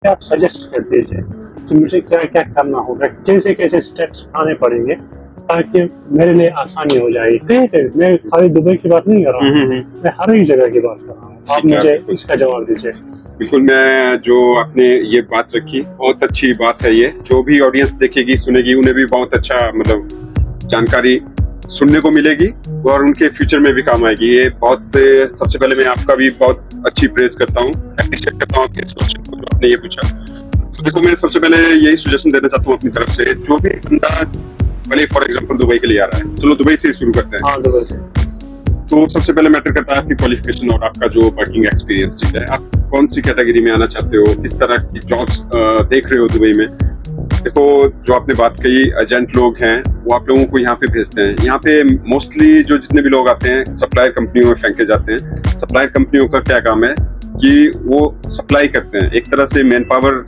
आप सजेस्ट कर दीजिए कि मुझे क्या क्या करना होगा, कैसे कैसे स्टेप्स उठाने पड़ेंगे ताकि मेरे लिए आसानी हो जाएगी। मैं खाली दुबई की बात नहीं कर रहा हूँ, मैं हर एक जगह की बात कर रहा हूँ। आप मुझे इसका जवाब दीजिए। बिल्कुल, मैं जो आपने ये बात रखी बहुत अच्छी बात है। ये जो भी ऑडियंस देखेगी सुनेगी उन्हें भी बहुत अच्छा मतलब जानकारी सुनने को मिलेगी और उनके फ्यूचर में भी काम आएगी। ये बहुत सबसे पहले मैं आपका भी बहुत अच्छी प्रेज करता हूँ, अप्रिशिएट करता हूँ आपके इस क्वेश्चन को जो आपने ये पूछा। तो देखो, मैं सबसे पहले यही सजेशन देना चाहता हूँ अपनी तरफ से। जो भी बंदा पहले फॉर एग्जांपल दुबई के लिए आ रहा है, चलो दुबई से शुरू करते हैं। हाँ, दुबई से। तो सबसे पहले मैटर करता है आपकी क्वालिफिकेशन और आपका जो वर्किंग एक्सपीरियंस। ठीक है, आप कौन सी कैटेगरी में आना चाहते हो, किस तरह की जॉब्स देख रहे हो दुबई में। देखो, जो आपने बात कही, एजेंट लोग हैं वो आप लोगों को यहाँ पे भेजते हैं। यहाँ पे मोस्टली जो जितने भी लोग आते हैं सप्लायर कंपनियों में फेंके जाते हैं। सप्लायर कंपनियों का क्या काम है कि वो सप्लाई करते हैं, एक तरह से मैन पावर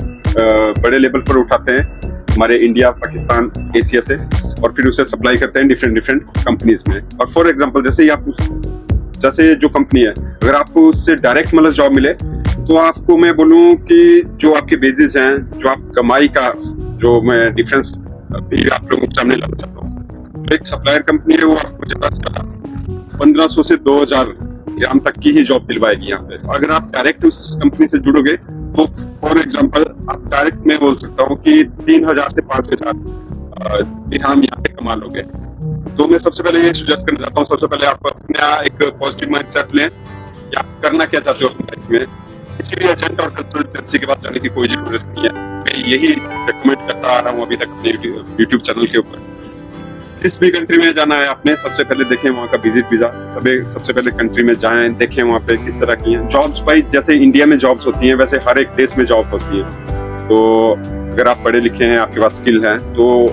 बड़े लेवल पर उठाते हैं हमारे इंडिया, पाकिस्तान, एशिया से, और फिर उसे सप्लाई करते हैं डिफरेंट कंपनीज में। और फॉर एग्जांपल जैसे जो कंपनी है, अगर आपको उससे डायरेक्ट मतलब जॉब मिले तो आपको मैं बोलूं कि जो आपके बेसिस हैं, जो आप कमाई का जो मैं डिफरेंस भी आप लोगों के सामने लाना चाहता हूँ। तो एक सप्लायर कंपनी है वो आपको ज्यादा से ज्यादा 1500 से 2000 दिरहम तक की ही जॉब दिलवाएगी यहाँ पे। अगर आप डायरेक्ट उस कंपनी से जुड़ोगे तो फॉर एग्जांपल आप डायरेक्ट मैं बोल सकता हूँ कि 3000 से 5000 दिरहम यहाँ पे कमा लोगे। तो मैं सबसे पहले ये सजेस्ट करना चाहता हूँ, सबसे पहले आप अपना एक पॉजिटिव माइंडसेट लें कि आप करना क्या चाहते हो अपनी लाइफ में। किसी भी एजेंट और कंसल्टेंसी के पास जाने की कोई जरूरत नहीं है। मैं यही रिकमेंड करता आ रहा हूँ अभी तक अपने यूट्यूब चैनल के ऊपर। जिस भी कंट्री में जाना है आपने, सबसे पहले देखें वहाँ का विजिट वीजा। सबसे पहले कंट्री में जाएं, देखें वहाँ पे किस तरह की हैं जॉब्स। भाई जैसे इंडिया में जॉब्स होती हैं वैसे हर एक देश में जॉब होती है। तो अगर आप पढ़े लिखे हैं, आपके पास स्किल है, तो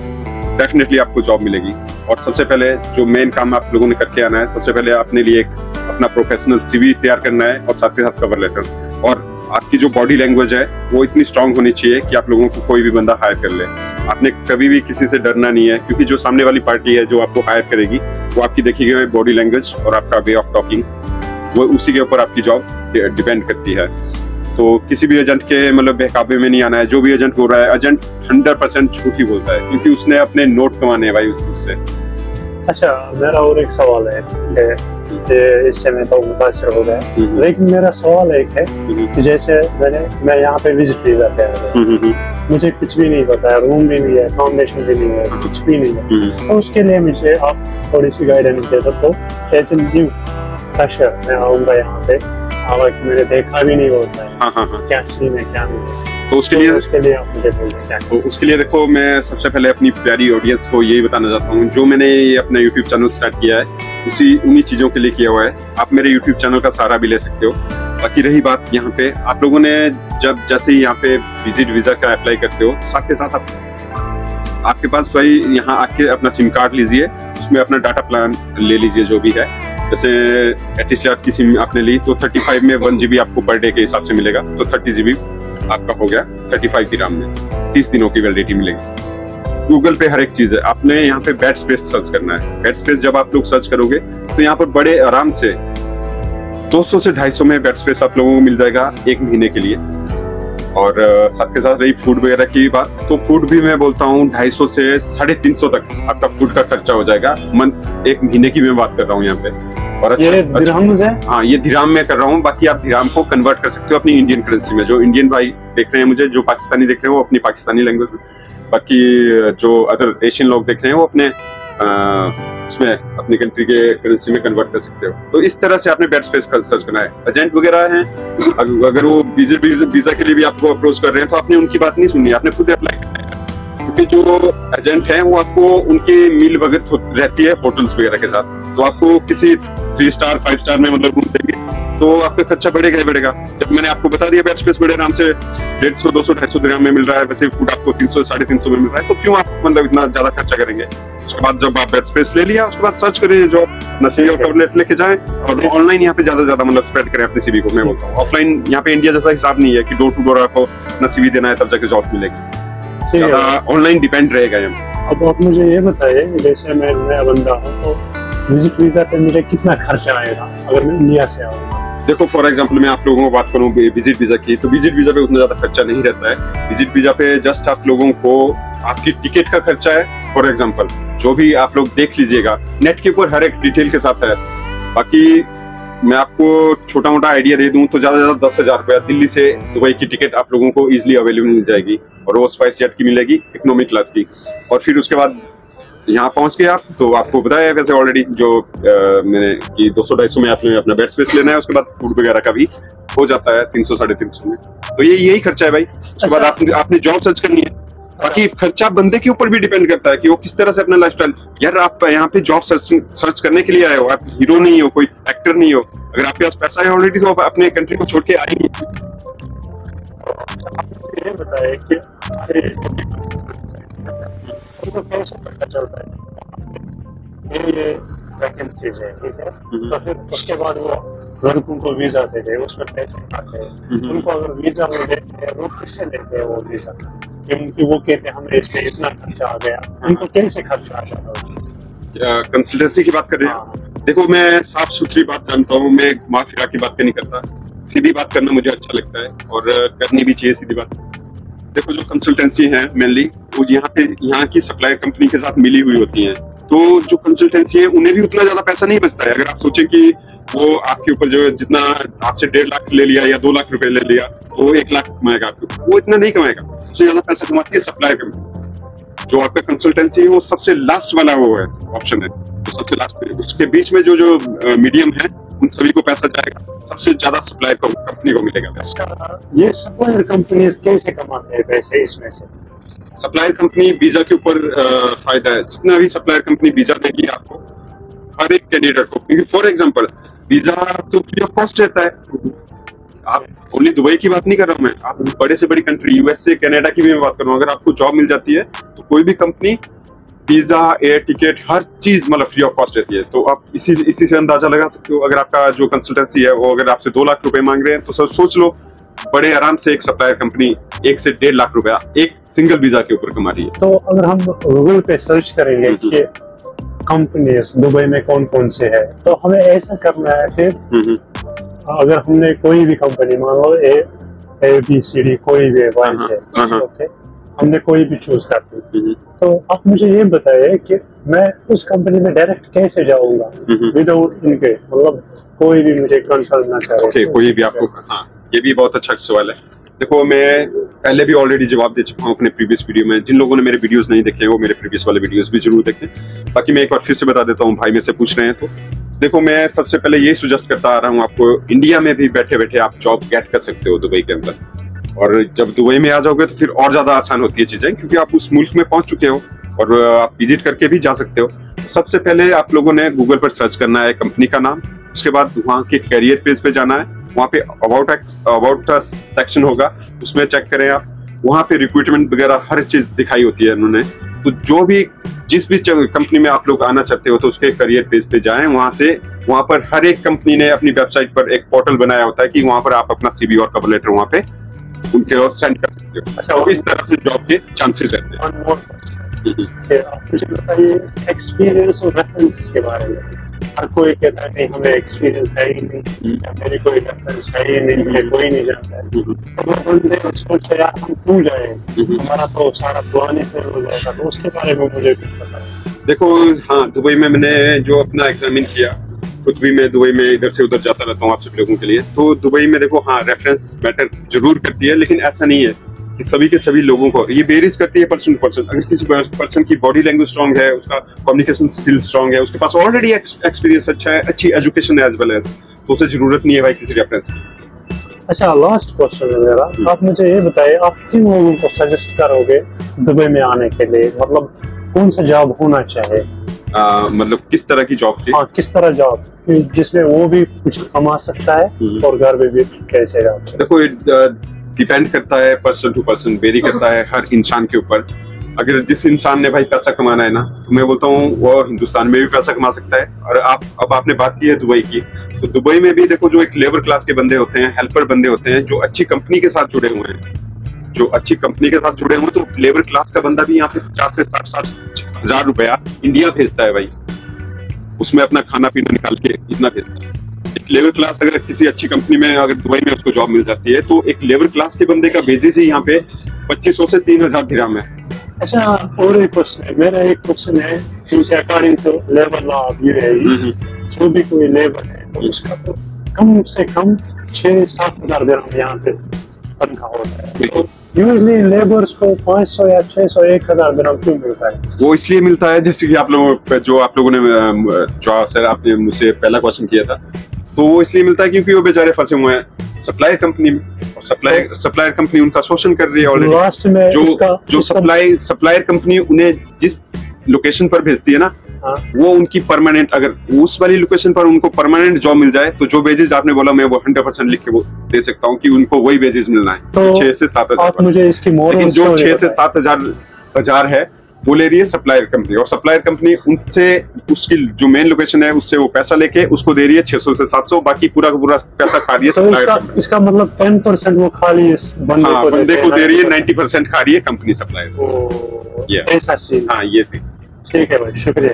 डेफिनेटली आपको जॉब मिलेगी। और सबसे पहले जो मेन काम आप लोगों ने करके आना है, सबसे पहले अपने लिए एक अपना प्रोफेशनल सीवी तैयार करना है और साथ के साथ कवर लेटर। और आपकी जो बॉडी लैंग्वेज है वो इतनी स्ट्रांग होनी चाहिए कि आप लोगों को कोई भी बंदा हायर कर ले। आपने कभी भी किसी से डरना नहीं है, क्योंकि जो सामने वाली पार्टी है जो आपको हायर करेगी वो आपकी देखी गई बॉडी लैंग्वेज और आपका वे ऑफ टॉकिंग, वो उसी के ऊपर आपकी जॉब डिपेंड करती है। तो किसी भी एजेंट के मतलब बहकावे में नहीं आना है। जो भी एजेंट बोल रहा है, एजेंट 100% झूठ ही बोलता है, क्योंकि उसने अपने नोट कमाने हैं भाई उससे। अच्छा, मेरा और एक सवाल है कि इससे मैं तो मुतासिर हो गया, लेकिन मेरा सवाल एक है कि जैसे मैं यहाँ पे विजिट वीजा पे आया, मुझे कुछ भी नहीं पता है, रूम भी नहीं है, अकोमोडेशन भी नहीं है, कुछ भी नहीं है। तो उसके लिए मुझे आप थोड़ी सी गाइडेंस दे दो। तो एज ए न्यू फ्रेशर मैं आऊँगा यहाँ पे, हालांकि मैंने देखा भी नहीं होता है क्या सीन है क्या नहीं है। तो उसके लिए आप मुझे बोलिए। तो उसके लिए देखो, मैं सबसे पहले अपनी प्यारी ऑडियंस को यही बताना चाहता हूँ, जो मैंने ये अपना यूट्यूब चैनल स्टार्ट किया है उन्हीं चीज़ों के लिए किया हुआ है। आप मेरे यूट्यूब चैनल का सहारा भी ले सकते हो। बाकी रही बात यहाँ पे, आप लोगों ने जब जैसे ही यहाँ पे विजिट वीज़ा का अप्लाई करते हो, साथ के साथ आपके पास भाई यहाँ आके अपना सिम कार्ड लीजिए, उसमें अपना डाटा प्लान ले लीजिए जो भी है। जैसे एटिस्लाट की सिम आपने ली तो 35 में 1 GB आपको पर डे के हिसाब से मिलेगा, तो 30 GB आपका हो गया 35 दिरहम में, 30 दिनों की वैलिडिटी मिलेगी। गूगल पे हर एक चीज है। आपने यहाँ पे बेड स्पेस सर्च करना है। बेड स्पेस जब आप लोग सर्च करोगे तो यहाँ पर बड़े आराम से 200 से 250 में बेड स्पेस आप लोगों को मिल जाएगा 1 महीने के लिए। और साथ के साथ रही फूड वगैरह की बात, तो फूड भी मैं बोलता हूँ 250 से 350 तक आपका फूड का खर्चा हो जाएगा। 1 महीने की मैं बात कर रहा हूँ यहाँ पे। और ये दिरहम है? हाँ, ये दिरहम में कर रहा हूँ। बाकी आप दिरहम को कन्वर्ट कर सकते हो अपनी इंडियन करेंसी में। जो इंडियन भाई देख रहे हैं मुझे, जो पाकिस्तानी देख रहे हैं वो अपनी पाकिस्तानी लैंग्वेज में, बाकी जो अदर एशियन लोग देख रहे हैं वो अपने उसमें अपनी कंट्री के करेंसी में कन्वर्ट कर सकते हो। तो इस तरह से आपने बेड स्पेस सर्च करना है। एजेंट वगैरह हैं, अगर वो विजिट वीजा के लिए भी आपको अप्रोच कर रहे हैं तो आपने उनकी बात नहीं सुननी, आपने खुद अप्लाई करना है। क्योंकि जो एजेंट है वो आपको उनकी मील वगैरह रहती है होटल्स वगैरह के साथ, तो आपको किसी 3 स्टार 5 स्टार में मतलब रूम देंगे तो आपका खर्चा बढ़ेगा ही बढ़ेगा। जब मैंने आपको बता दिया बेड स्पेस बड़े आराम से 150, 200, 250 दिरहम में मिल रहा है, वैसे फूड आपको 300 से 350 में मिल रहा है, तो क्यों आप मतलब इतना ज्यादा खर्चा करेंगे। उसके बाद जब आप बेड स्पेस ले लिया, उसके बाद सर्च करिए जॉब, नसीब और कवरलेट लेके जाएं और ऑनलाइन यहाँ पे ज्यादा मतलब स्प्रेड करें अपने सीवी को। मैं बोलता हूँ ऑफलाइन यहाँ पे इंडिया जैसा हिसाब नहीं है कि डोर टू डोर आपको अपना सीवी देना है तब जाके जॉब मिलेगी। ऑनलाइन डिपेंड रहेगा यहाँ। अब आप मुझे ये बताइए, जैसे मैं नया बंदा हूँ तो विजिट वीजा पे मुझे कितना खर्चा आएगा अगर मैं इंडिया से आऊँगा? देखो फॉर एग्जांपल मैं आप लोगों को बात करूं विजिट वीजा की, तो विजिट वीजा पे उतना ज्यादा खर्चा नहीं रहता है। विजिट वीजा पे जस्ट आप लोगों को आपकी टिकट का खर्चा है, फॉर एग्जांपल जो भी आप लोग देख लीजिएगा, नेट के ऊपर हर एक डिटेल के साथ है। बाकी मैं आपको छोटा मोटा आइडिया दे दूं तो ज्यादा से ज्यादा 10,000 रुपया दिल्ली से दुबई की टिकट आप लोगों को इजिली अवेलेबल मिल जाएगी, और वो स्पाइस जेट की मिलेगी, इकोनॉमी क्लास की। और फिर उसके बाद यहाँ पहुंच के आप, तो आपको बताया वैसे ऑलरेडी जो मैंने कि 200-250 में आपने अपना बेड स्पेस लेना है, उसके बाद फूड वगैरह का भी हो जाता है 300-350 में। तो यही खर्चा है भाई। उसके बाद आपने जॉब सर्च करनी है। बाकी खर्चा बंदे के ऊपर भी डिपेंड करता है कि वो किस तरह से अपना लाइफस्टाइल। यार आप यहाँ पे जॉब सर्च करने के लिए आए हो, आप हीरो नहीं हो, कोई एक्टर नहीं हो। अगर आपके पास पैसा है ऑलरेडी तो आप अपने कंट्री को छोड़ के आएंगे। ये बताए कि उनको कैसे पता चलता है ये वैकेंसीज है, ठीक है, तो फिर उसके बाद वो लड़कों को वीजा देते हैं, उसमें पैसे आते हैं। उनको अगर वीजा वो देते हैं, वो किससे लेते हैं वो वीजा? क्योंकि वो कहते हैं हमें इसमें इतना खर्चा आ गया, उनको कैसे खर्चा आ गया? कंसल्टेंसी की बात कर रहे हैं। देखो मैं साफ सुथरी बात जानता हूँ, मैं घुमा फिरा की बात नहीं करता, सीधी बात करना मुझे अच्छा लगता है और करनी भी चाहिए सीधी बात। देखो जो कंसल्टेंसी है मेनली वो यहाँ की सप्लायर कंपनी के साथ मिली हुई होती हैं, तो जो कंसल्टेंसी है उन्हें भी उतना ज्यादा पैसा नहीं बचता है। अगर आप सोचें कि वो आपके ऊपर जो जितना आपसे 1.5 लाख ले लिया या 2 लाख रुपए ले लिया तो 1 लाख कमाएगा आपके ऊपर, वो इतना नहीं कमाएगा। सबसे ज्यादा पैसा कमाती है सप्लायर कंपनी। जो आपका कंसल्टेंसी है वो सबसे लास्ट वाला वो है ऑप्शन है, तो सबसे लास्ट में। उसके बीच में जो मीडियम है उन सभी को पैसा जाएगा, सबसे ज्यादा सप्लायर कंपनी को मिलेगा पैसा। ये सप्लायर कंपनी कैसे कमाते हैं पैसे इसमें से? सप्लायर कंपनी वीजा के ऊपर फायदा है। जितना भी सप्लायर कंपनी वीजा देगी आपको हर एक कैंडिडेट को, क्योंकि फॉर एग्जांपल वीजा तो फ्री ऑफ कॉस्ट रहता है। आप ओनली दुबई की बात नहीं कर रहा हूं मैं, आप बड़े से बड़ी कंट्री यूएसए कनाडा की भी मैं बात कर रहा हूँ। अगर आपको जॉब मिल जाती है तो कोई भी कंपनी वीजा एयर टिकट हर चीज मतलब फ्री ऑफ कॉस्ट रहती है। तो आप इसी से अंदाजा लगा सकते हो। अगर आपका जो कंसल्टेंसी है वो अगर आपसे 2 लाख रुपए मांग रहे हैं तो सर सोच लो बड़े आराम से एक सप्लायर कंपनी 1 से 1.5 लाख रुपया एक सिंगल वीजा के ऊपर कमा रही है। तो अगर हम गूगल पे सर्च करेंगे कि कंपनीज दुबई में कौन कौन से है, तो हमें ऐसा करना है फिर अगर हमने कोई भी कंपनी मान लो ABCD कोई भी वॉइस है, ओके, हमने कोई भी चूज कर दी, तो आप मुझे ये बताइए कि मैं उस कंपनी में डायरेक्ट कैसे जाऊंगा विदाउट इनके, मतलब कोई भी मुझे कंसल्ट ना करे। ओके, कोई भी आपको, हाँ ये भी बहुत अच्छा सवाल है। देखो मैं पहले भी ऑलरेडी जवाब दे चुका हूँ अपने प्रीवियस वीडियो में। जिन लोगों ने मेरे वीडियोस नहीं देखे हैं वो मेरे प्रीवियस वाले वीडियोस भी जरूर देखें। बाकी मैं एक बार फिर से बता देता हूँ, भाई मेरे से पूछ रहे हैं तो देखो मैं सबसे पहले ये सजेस्ट करता आ रहा हूँ आपको, इंडिया में भी बैठे बैठे आप जॉब गेट कर सकते हो दुबई के अंदर। और जब दुबई में आ जाओगे तो फिर और ज्यादा आसान होती है चीजें, क्योंकि आप उस मुल्क में पहुंच चुके हो और आप विजिट करके भी जा सकते हो। तो सबसे पहले आप लोगों ने गूगल पर सर्च करना है कंपनी का नाम, उसके बाद वहाँ के कैरियर पेज पे जाना है, वहाँ पे अबाउट सेक्शन होगा, उसमें चेक करें आप, वहाँ पे रिक्रूटमेंट वगैरह हर चीज दिखाई होती है उन्होंने। तो जो भी जिस भी कंपनी में आप लोग आना चाहते हो तो उसके करियर पेज पे जाएं, वहाँ पर हर एक कंपनी ने अपनी वेबसाइट पर एक पोर्टल बनाया होता है कि वहाँ पर आप अपना सीवी और कवर लेटर वहाँ पे उनके और सेंड कर सकते हो। अच्छा, इस तरह से जॉब के चांसेस रहते हैं। आप मुझे बताइए एक्सपीरियंस और रेफरेंस के बारे में। हर कोई कहता है नहीं हमें एक्सपीरियंस है ही नहीं, या मेरी कोई रेफरेंस है ही नहीं, मुझे कोई नहीं जानता है। तो वो बंदे सोचते यार हम क्यों जाए, हमारा तो सारा पुराने से हो जाएगा। तो उसके बारे में मुझे कुछ पता है। देखो हाँ, दुबई में मैंने जो अपना एग्जामिन किया, खुद भी मैं दुबई में इधर से उधर जाता रहता हूँ आप सब लोगों के लिए। तो दुबई में देखो हाँ रेफरेंस मैटर जरूर करती है, लेकिन ऐसा नहीं है कि सभी के सभी लोगों को, ये वेरीज करती है पर्सन टू पर्सन। अगर किसी पर्सन की बॉडी लैंग्वेज स्ट्रांग है, उसका कम्युनिकेशन स्किल स्ट्रांग है, उसके पास ऑलरेडी एक्सपीरियंस अच्छा है, अच्छी एजुकेशन है एज वेल एज, तो उसे जरूरत नहीं है भाई किसी रेफरेंस की। अच्छा, लास्ट क्वेश्चन है मेरा, आप मुझे ये बताइए आप किन लोगों को सजेस्ट करोगे दुबई में आने के लिए, मतलब कौन सा जॉब होना चाहिए? मतलब किस तरह की जॉब थी? हाँ, किस तरह जॉब जिसमें वो भी कुछ कमा सकता है और घर में भी कैसे रह सकता है? देखो डिपेंड करता है, पर्सन टू पर्सन वेरी करता है हर इंसान के ऊपर। अगर जिस इंसान ने भाई पैसा कमाना है ना, तो मैं बोलता हूँ वो हिंदुस्तान में भी पैसा कमा सकता है। और अब आपने बात की है दुबई की, तो दुबई में भी देखो जो एक लेबर क्लास के बंदे होते हैं, हेल्पर बंदे होते हैं, जो अच्छी कंपनी के साथ जुड़े हुए हैं, जो अच्छी कंपनी के साथ जुड़े हुए हैं, तो लेबर क्लास का बंदा भी यहाँ पे 50 से 60 हजार रुपया इंडिया भेजता है भाई, उसमें अपना खाना पीना निकाल के इतना भेजता है। एक लेबर क्लास अगर किसी अच्छी कंपनी में अगर दुबई में उसको जॉब मिल जाती है तो एक लेबर क्लास के बंदे का बेसिस ही यहाँ पे 2500 से 3000 दिरहम है। अच्छा, और एक क्वेश्चन है मेरा, एक क्वेश्चन है क्योंकि according to labour law UAE जो भी कोई लेबर है तो उसका तो कम से कम 6-7 हजार दिरहम यहाँ पे तनख्वाह होता है। तो यूजली लेबर्स को 500 या 600 1000 दिरहम क्यों मिलता है? वो इसलिए मिलता है जैसे कि आप लोगों ने जो सर आपने मुझसे पहला क्वेश्चन किया था, तो वो इसलिए मिलता है क्योंकि वो बेचारे फंसे हुए हैं सप्लायर कंपनी में, और सप्लायर कंपनी उनका शोषण कर रही है ऑलरेडी। लास्ट में जो सप्लायर कंपनी उन्हें जिस लोकेशन पर भेजती है ना, वो उनकी परमानेंट, अगर उस वाली लोकेशन पर उनको परमानेंट जॉब मिल जाए तो जो वेजेस आपने बोला मैं वो 100% लिख के वो दे सकता हूँ कि उनको वही वेजेस मिलना है, तो 6 से 7 हजार। मुझे इसकी लेकिन जो 6 से 7 हजार है वो ले रही है सप्लायर कंपनी, और सप्लायर कंपनी उनसे उसकी जो मेन लोकेशन है उससे वो पैसा लेके उसको दे रही है 600 से 700, बाकी पूरा का पूरा पैसा खा रही है सप्लायर कंपनी। इसका मतलब 10% वो खाली इस बंदे को दे रही है, 90% खा रही है कंपनी सप्लायर। ऐसा सीन। हाँ, ये सीन। ठीक है भाई, शुक्रिया।